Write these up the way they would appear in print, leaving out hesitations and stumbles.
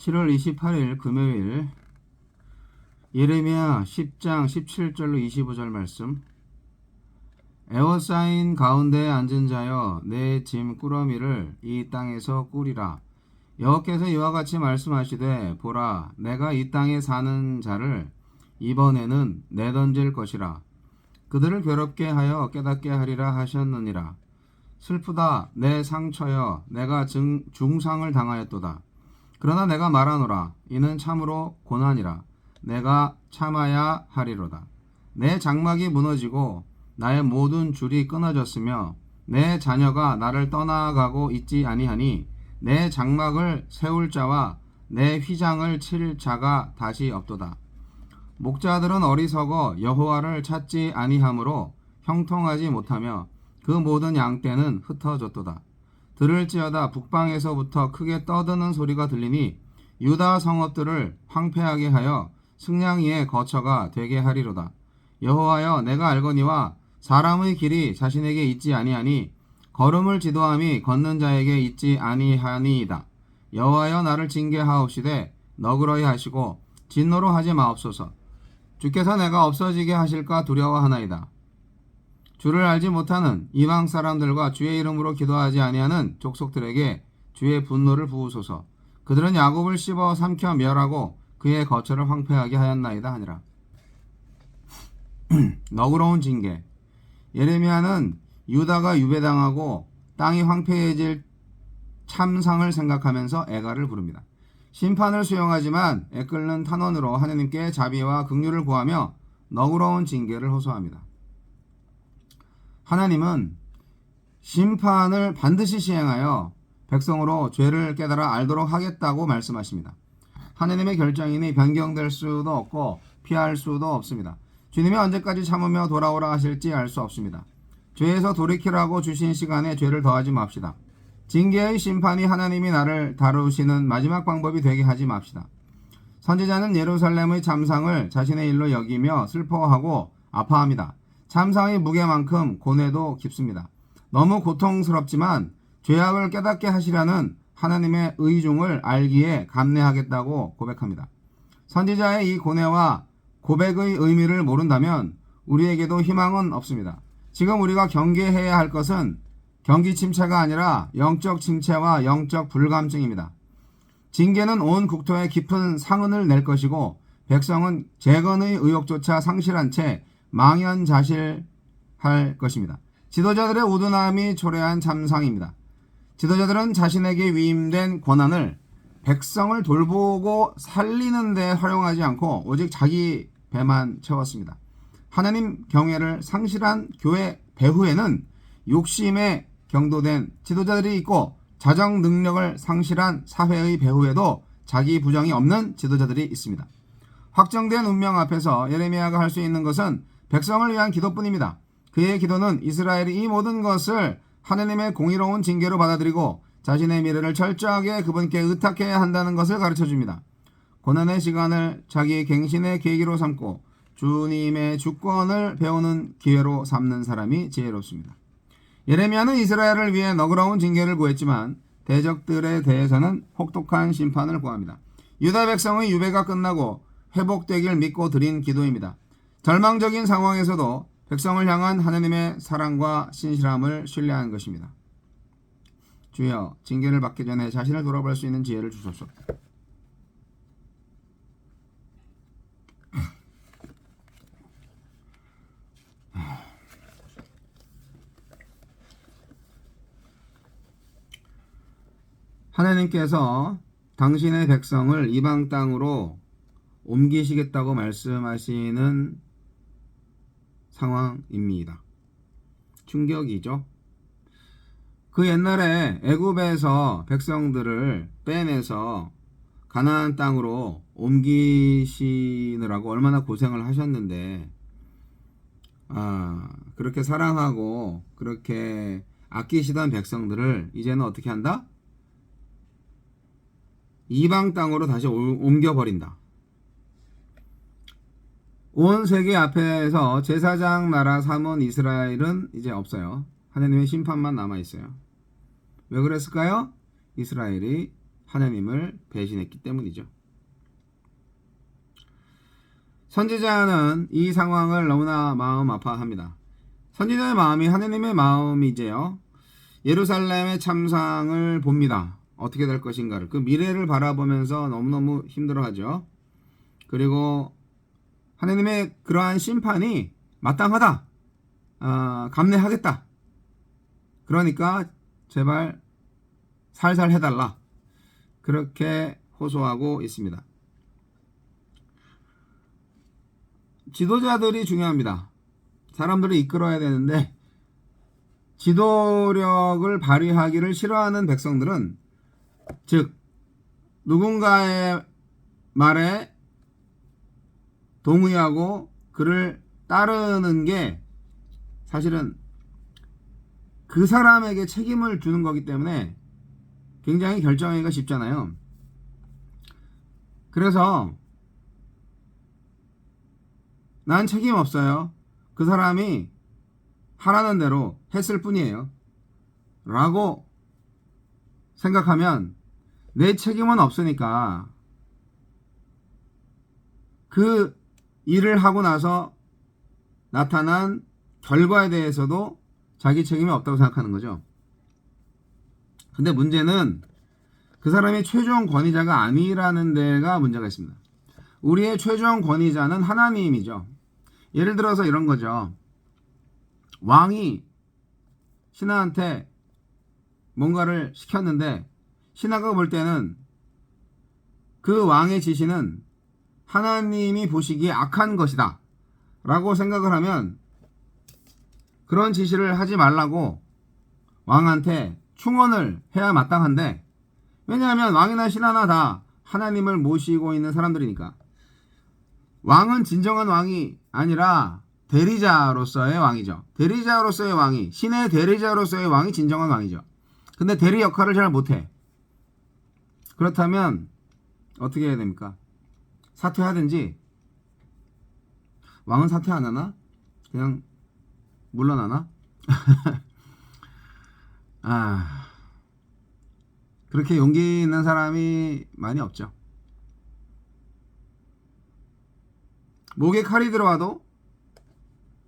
7월 28일 금요일 예레미야 10장 17절로 25절 말씀. 에워싸인 가운데에 앉은 자여 내 짐 꾸러미를 이 땅에서 꾸리라. 여호와께서 이와 같이 말씀하시되 보라 내가 이 땅에 사는 자를 이번에는 내던질 것이라. 그들을 괴롭게 하여 깨닫게 하리라 하셨느니라. 슬프다 내 상처여 내가 중상을 당하였도다. 그러나 내가 말하노라 이는 참으로 고난이라. 내가 참아야 하리로다. 내 장막이 무너지고 나의 모든 줄이 끊어졌으며 내 자녀가 나를 떠나가고 있지 아니하니 내 장막을 세울 자와 내 휘장을 칠 자가 다시 없도다. 목자들은 어리석어 여호와를 찾지 아니하므로 형통하지 못하며 그 모든 양떼는 흩어졌도다. 들을지어다 북방에서부터 크게 떠드는 소리가 들리니 유다 성읍들을 황폐하게 하여 승냥이의 거처가 되게 하리로다. 여호와여 내가 알거니와 사람의 길이 자신에게 있지 아니하니 걸음을 지도함이 걷는 자에게 있지 아니하니이다. 여호와여 나를 징계하옵시되 너그러이 하시고 진노로 하지 마옵소서. 주께서 내가 없어지게 하실까 두려워하나이다. 주를 알지 못하는 이방 사람들과 주의 이름으로 기도하지 아니하는 족속들에게 주의 분노를 부으소서. 그들은 야곱을 씹어 삼켜 멸하고 그의 거처를 황폐하게 하였나이다 하니라. 너그러운 징계. 예레미야는 유다가 유배당하고 땅이 황폐해질 참상을 생각하면서 애가를 부릅니다. 심판을 수용하지만 애끓는 탄원으로 하느님께 자비와 긍휼을 구하며 너그러운 징계를 호소합니다. 하나님은 심판을 반드시 시행하여 백성으로 죄를 깨달아 알도록 하겠다고 말씀하십니다. 하나님의 결정이니 변경될 수도 없고 피할 수도 없습니다. 주님이 언제까지 참으며 돌아오라 하실지 알 수 없습니다. 죄에서 돌이키라고 주신 시간에 죄를 더하지 맙시다. 징계의 심판이 하나님이 나를 다루시는 마지막 방법이 되게 하지 맙시다. 선지자는 예루살렘의 참상을 자신의 일로 여기며 슬퍼하고 아파합니다. 참상의 무게만큼 고뇌도 깊습니다. 너무 고통스럽지만 죄악을 깨닫게 하시라는 하나님의 의중을 알기에 감내하겠다고 고백합니다. 선지자의 이 고뇌와 고백의 의미를 모른다면 우리에게도 희망은 없습니다. 지금 우리가 경계해야 할 것은 경기 침체가 아니라 영적 침체와 영적 불감증입니다. 징계는 온 국토에 깊은 상흔을 낼 것이고 백성은 재건의 의욕조차 상실한 채 망연자실할 것입니다. 지도자들의 우둔함이 초래한 참상입니다. 지도자들은 자신에게 위임된 권한을 백성을 돌보고 살리는 데 활용하지 않고 오직 자기 배만 채웠습니다. 하나님 경외를 상실한 교회 배후에는 욕심에 경도된 지도자들이 있고 자정 능력을 상실한 사회의 배후에도 자기 부정이 없는 지도자들이 있습니다. 확정된 운명 앞에서 예레미야가 할 수 있는 것은 백성을 위한 기도뿐입니다. 그의 기도는 이스라엘이 이 모든 것을 하나님의 공의로운 징계로 받아들이고 자신의 미래를 철저하게 그분께 의탁해야 한다는 것을 가르쳐줍니다. 고난의 시간을 자기 갱신의 계기로 삼고 주님의 주권을 배우는 기회로 삼는 사람이 지혜롭습니다. 예레미야는 이스라엘을 위해 너그러운 징계를 구했지만 대적들에 대해서는 혹독한 심판을 구합니다. 유다 백성의 유배가 끝나고 회복되길 믿고 드린 기도입니다. 절망적인 상황에서도 백성을 향한 하나님의 사랑과 신실함을 신뢰하는 것입니다. 주여, 징계를 받기 전에 자신을 돌아볼 수 있는 지혜를 주소서. 하나님께서 당신의 백성을 이방 땅으로 옮기시겠다고 말씀하시는 상황입니다. 충격이죠. 그 옛날에 애굽에서 백성들을 빼내서 가나안 땅으로 옮기시느라고 얼마나 고생을 하셨는데 그렇게 사랑하고 그렇게 아끼시던 백성들을 이제는 어떻게 한다? 이방 땅으로 다시 옮겨버린다. 온 세계 앞에서 제사장 나라 삼은 이스라엘은 이제 없어요. 하나님의 심판만 남아있어요. 왜 그랬을까요? 이스라엘이 하나님을 배신했기 때문이죠. 선지자는 이 상황을 너무나 마음 아파합니다. 선지자의 마음이 하나님의 마음이제요. 예루살렘의 참상을 봅니다. 어떻게 될 것인가를. 그 미래를 바라보면서 너무너무 힘들어하죠. 그리고 하나님의 그러한 심판이 마땅하다. 감내하겠다. 그러니까 제발 살살 해달라. 그렇게 호소하고 있습니다. 지도자들이 중요합니다. 사람들을 이끌어야 되는데 지도력을 발휘하기를 싫어하는 백성들은, 즉 누군가의 말에 동의하고 그를 따르는 게 사실은 그 사람에게 책임을 주는 거기 때문에 굉장히 결정하기가 쉽잖아요. 그래서 난 책임 없어요. 그 사람이 하라는 대로 했을 뿐이에요. 라고 생각하면 내 책임은 없으니까 그 일을 하고 나서 나타난 결과에 대해서도 자기 책임이 없다고 생각하는 거죠. 근데 문제는 그 사람이 최종 권위자가 아니라는 데가 문제가 있습니다. 우리의 최종 권위자는 하나님이죠. 예를 들어서 이런 거죠. 왕이 신하한테 뭔가를 시켰는데 신하가 볼 때는 그 왕의 지시는 하나님이 보시기에 악한 것이다 라고 생각을 하면 그런 지시를 하지 말라고 왕한테 충원을 해야 마땅한데, 왜냐하면 왕이나 신하나 다 하나님을 모시고 있는 사람들이니까. 왕은 진정한 왕이 아니라 대리자로서의 왕이죠. 대리자로서의 왕이, 신의 대리자로서의 왕이 진정한 왕이죠. 근데 대리 역할을 잘 못해. 그렇다면 어떻게 해야 됩니까? 사퇴하든지. 왕은 사퇴 안 하나? 그냥 물러나나? 그렇게 용기 있는 사람이 많이 없죠. 목에 칼이 들어와도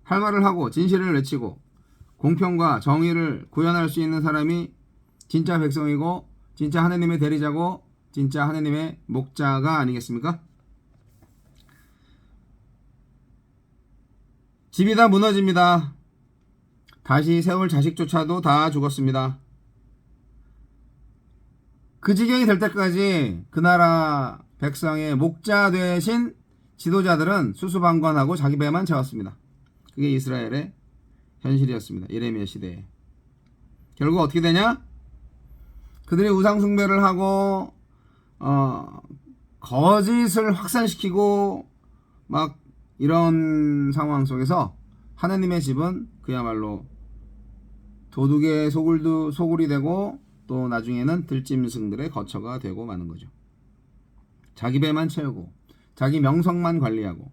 할 말을 하고 진실을 외치고 공평과 정의를 구현할 수 있는 사람이 진짜 백성이고 진짜 하나님의 대리자고 진짜 하나님의 목자가 아니겠습니까? 집이 다 무너집니다. 다시 세울 자식조차도 다 죽었습니다. 그 지경이 될 때까지 그 나라 백성의 목자 되신 지도자들은 수수방관하고 자기 배만 채웠습니다. 그게 이스라엘의 현실이었습니다. 예레미야 시대에. 결국 어떻게 되냐? 그들이 우상숭배를 하고 거짓을 확산시키고 막 이런 상황 속에서 하나님의 집은 그야말로 도둑의 소굴이 되고 또 나중에는 들짐승들의 거처가 되고 마는 거죠. 자기 배만 채우고 자기 명성만 관리하고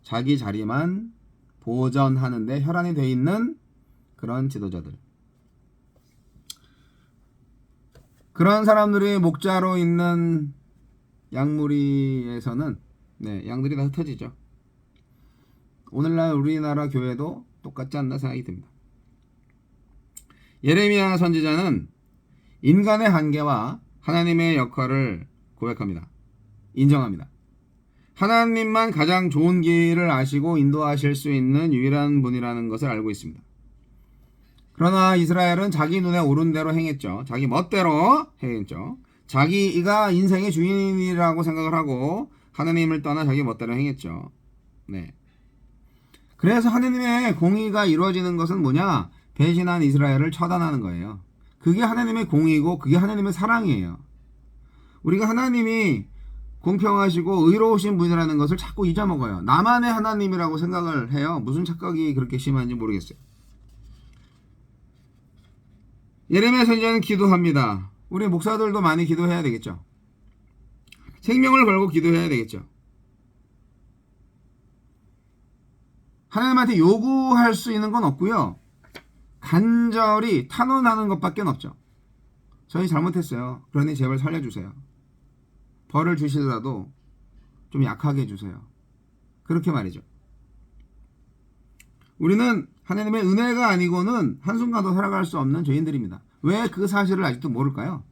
자기 자리만 보전하는데 혈안이 돼 있는 그런 지도자들. 그런 사람들이 목자로 있는 양무리에서는 양들이 다 흩어지죠. 오늘날 우리나라 교회도 똑같지 않나 생각이 듭니다. 예레미야 선지자는 인간의 한계와 하나님의 역할을 고백합니다. 인정합니다. 하나님만 가장 좋은 길을 아시고 인도하실 수 있는 유일한 분이라는 것을 알고 있습니다. 그러나 이스라엘은 자기 눈에 오른 대로 행했죠. 자기 멋대로 행했죠. 자기가 인생의 주인이라고 생각을 하고 하나님을 떠나 자기 멋대로 행했죠. 그래서 하나님의 공의가 이루어지는 것은 뭐냐? 배신한 이스라엘을 처단하는 거예요. 그게 하나님의 공의고 그게 하나님의 사랑이에요. 우리가 하나님이 공평하시고 의로우신 분이라는 것을 자꾸 잊어먹어요. 나만의 하나님이라고 생각을 해요. 무슨 착각이 그렇게 심한지 모르겠어요. 예레미야 선지자는 기도합니다. 우리 목사들도 많이 기도해야 되겠죠. 생명을 걸고 기도해야 되겠죠. 하나님한테 요구할 수 있는 건 없고요. 간절히 탄원하는 것밖에 없죠. 저희 잘못했어요. 그러니 제발 살려주세요. 벌을 주시더라도 좀 약하게 해주세요. 그렇게 말이죠. 우리는 하나님의 은혜가 아니고는 한순간도 살아갈 수 없는 죄인들입니다. 왜 그 사실을 아직도 모를까요?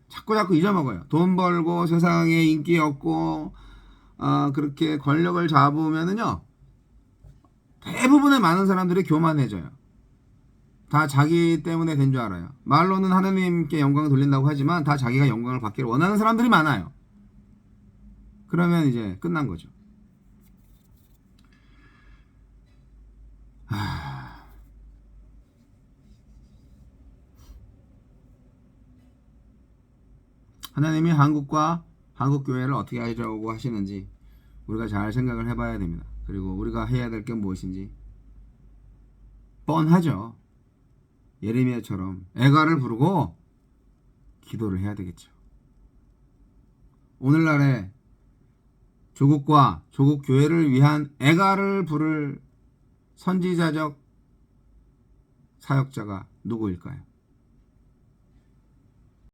자꾸 잊어먹어요. 돈 벌고 세상에 인기 얻고 그렇게 권력을 잡으면은요, 대부분의 많은 사람들이 교만해져요. 다 자기 때문에 된 줄 알아요. 말로는 하나님께 영광을 돌린다고 하지만 다 자기가 영광을 받기를 원하는 사람들이 많아요. 그러면 이제 끝난 거죠. 하나님이 한국과 한국교회를 어떻게 하려고 하시는지 우리가 잘 생각을 해봐야 됩니다. 그리고 우리가 해야 될 게 무엇인지 뻔하죠. 예레미야처럼 애가를 부르고 기도를 해야 되겠죠. 오늘날에 조국과 조국 교회를 위한 애가를 부를 선지자적 사역자가 누구일까요?